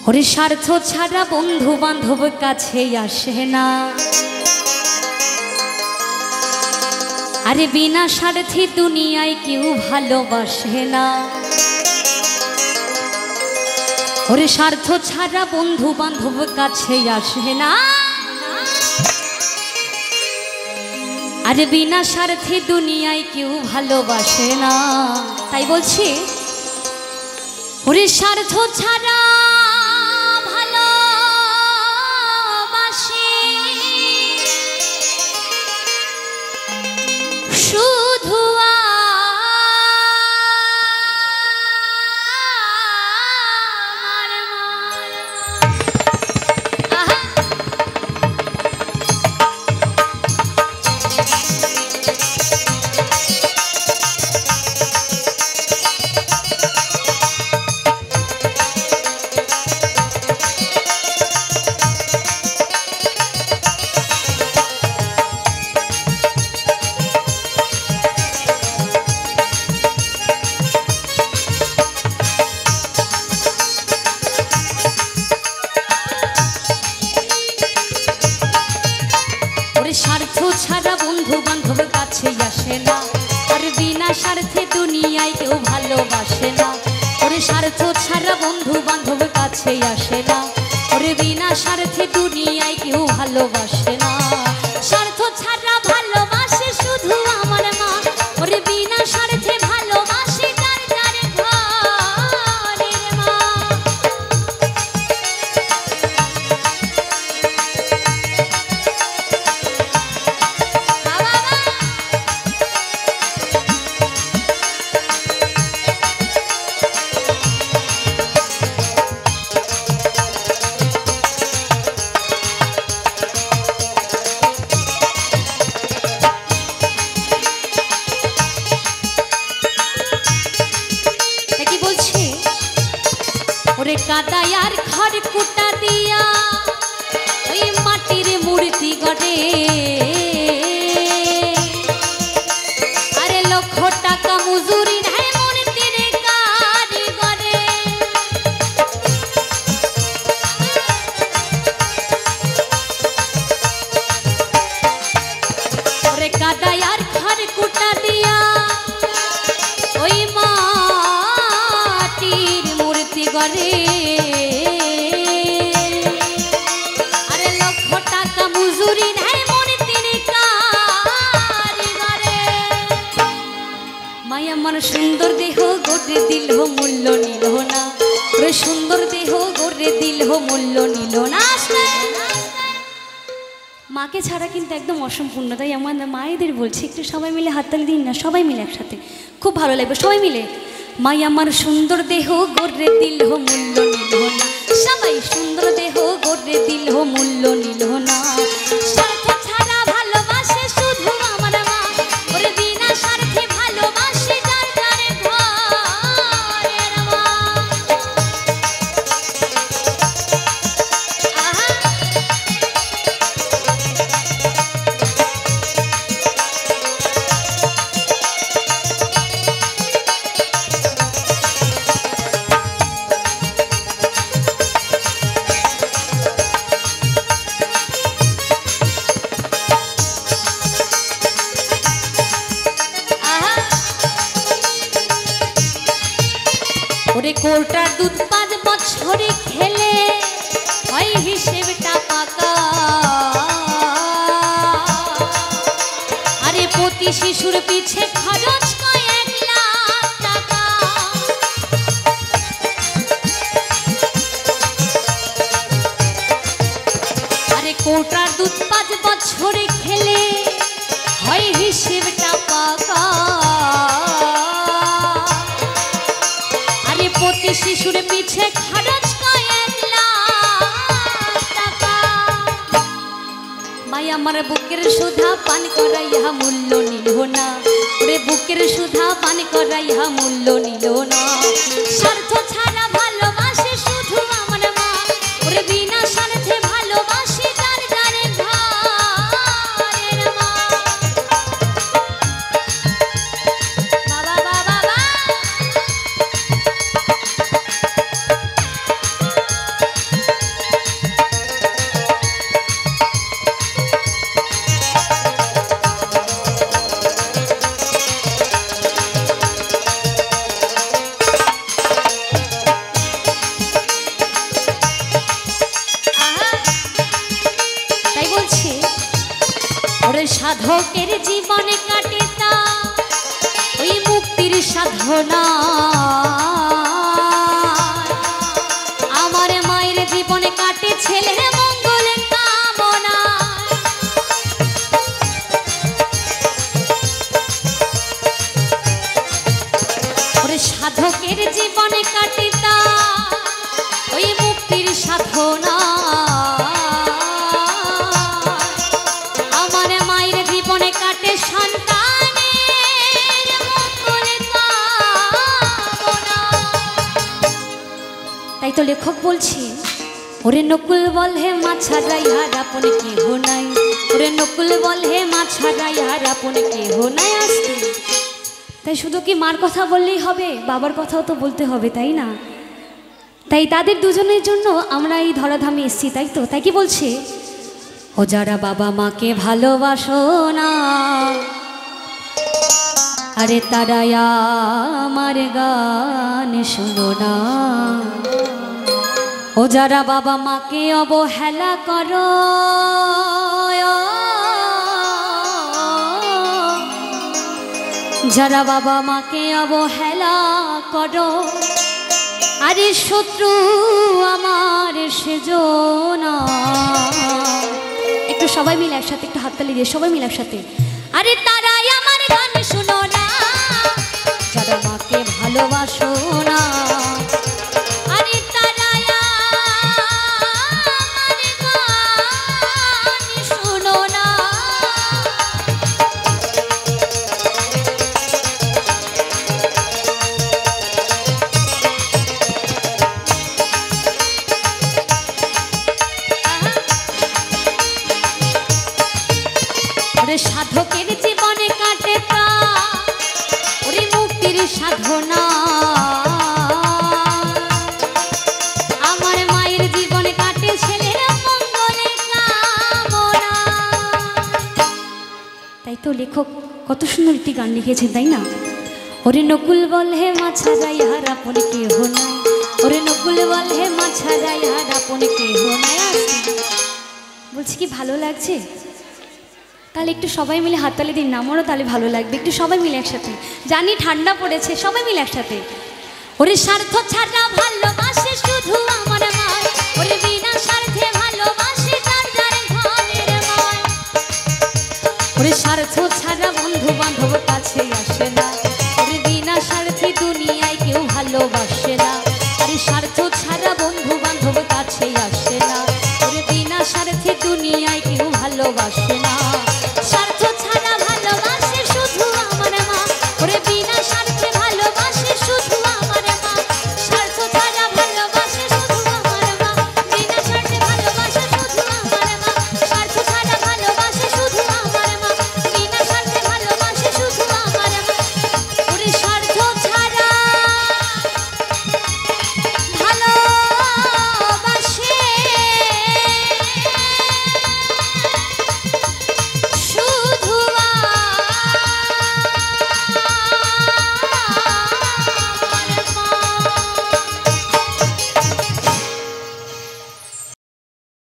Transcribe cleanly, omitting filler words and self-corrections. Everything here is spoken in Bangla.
ওরে স্বার্থ ছাড়া বন্ধু বান্ধব কাছে আসে না, আরে বিনা স্বার্থে দুনিয়ায় কেউ ভালোবাসে না। ওরে স্বার্থ ছাড়া বন্ধু বান্ধব কাছে আসে না, আরে বিনা স্বার্থে দুনিয়ায় কেউ ভালোবাসে না। তাই বলছি ওরে স্বার্থ ছাড়া ভালোবাসে শুধু আমার মন। স্বার্থ ছাড়া বন্ধু বান্ধব কাছে আসে না, আর বিনা স্বার্থে দুনিয়ায় কেউ ভালোবাসে না। ওরে স্বার্থ ছাড়া বন্ধু বান্ধব কাছে আসে না, ওরে বিনা স্বার্থে দুনিয়ায় কেউ ভালোবাসে না। স্বার্থ ছাড়া ভালোবাসে শুধু আমার মা, ওরে বিনা স্বার্থে ভালোবাসে তার তার ঘরের মা। ওরে কাদায় আর খড় কুটা দিয়া ওই মাটির মূর্তি গড়ে, আরে লক্ষ টাকা মজুরি নেয় মূর্তির কারিগরে। ওরে কাদায় আর খড় কুটা দিয়া ওই মাটির মূর্তি গড়ে, আরে লক্ষ টাকা মজুরি নেয় মূর্তির কারিগরে। মায়া আমার সুন্দর দেহ গড়ে দিল মূল্য নিল না, ওরে সুন্দর দেহ গড়ে দিল মূল্য নিল না। মাকে ছাড়া কিন্তু একদম অসম্পূর্ণ, তাই আমার মায়েদের বলছি একটু সবাই মিলে হাততালি দিন না, সবাই মিলে একসাথে, খুব ভালো লাগবে সবাই মিলে। মাই আমার সুন্দর দেহ গড়ে দিল মূল্য নিল না, সবাই সুন্দর দেহ গড়ে দিল মূল্য নিল না। স্বার্থ ছাড়া ভালোবাসে শুধু আমার মা, ওরে বিনা স্বার্থে ভালোবাসে যার যার ঘরের মা। ওরে কোটার দুধ 5 বছরে খেলে হয় হিসেবটা পাকা, আরে প্রতি শিশুর পিছে খরচ কয়েক লাখ টাকা। আরে কোটার দুধ 5 বছরে খেলে হয় হিসেবটা পাকা, প্রতি শিশুর পিছে খরচ কয়েক লাখ টাকা। মাই আমার বুকের সুধা পান করাইয়া মূল্য নিল না, ওরে বুকের সুধা পান করাইয়া মূল্য নিল না। স্বার্থ ছাড়া ভালোবাসে শুধু আমার মা, ওরে বিনা স্বার্থে ভালোবাসে যার যার ঘরের মা। বাবা বাবা ওরে সাধকের জীবনে কাটে তা ওই মুক্তির সাধনা। আমার মায়ের জীবনে কাটে ছেলের মঙ্গল কামনা। ওরে সাধকের জীবনে কাটে তা ওই মুক্তির সাধনা। আমার মায়ের জীবনে কাটে সন্তানের মঙ্গল কামনা। তাই তো লেখক বলছে, ওরে নকুল বল হে মা ছাড়াই আর আপন কেহ নাই। ওরে নকুল বল হে মা ছাড়াই আর আপন কেহ নাই। আসতে তাই শুধু কি মার কথা বললেই হবে, বাবার কথাও তো বলতে হবে, তাই না? তাই তাদের দুজনের জন্য আমরা এই ধরাধামে এসেছি, তাই তো। তাই কি বলছে, ও যারা বাবা মাকে ভালোবাসো না, আরে তারা আমার গান শুনো না। ও যারা বাবা মাকে অবহেলা করো, যারা বাবা মাকে অবহেলা করো, আরে শত্রু আমার সেজনা। একটু সবাই মিলে একসাথে একটু হাততালি দিয়ে সবাই মিলে একসাথে, আরে তারাই আমার গান শুনো না, যারা মাকে ভালোবাসো না, আরে তারাই আমার গান শুনো না। ওরে সাধকের জীবনে কাটে তা ওরে মুক্তির সাধনা। আমার মায়ের জীবনে কাটে ছেলের মঙ্গলে কামনা। তাই তো লেখক কত সুন্দর একটি গান লিখেছেন, তাই না? ওরে নকুল বল হে মা ছাড়াই আর আপন কেহ নাই। ওরে নকুল বল হে মা ছাড়াই আর আপন কেহ নাই। বলছি কি ভালো লাগছে? তাহলে একটু সবাই মিলে হাততালি দিন না, আমারও তাহলে ভালো লাগবে। একটু সবাই মিলে একসাথে, জানি ঠান্ডা পড়েছে, সবাই মিলে একসাথে। ওরে স্বার্থ ছাড়া ভালোবাসে শুধু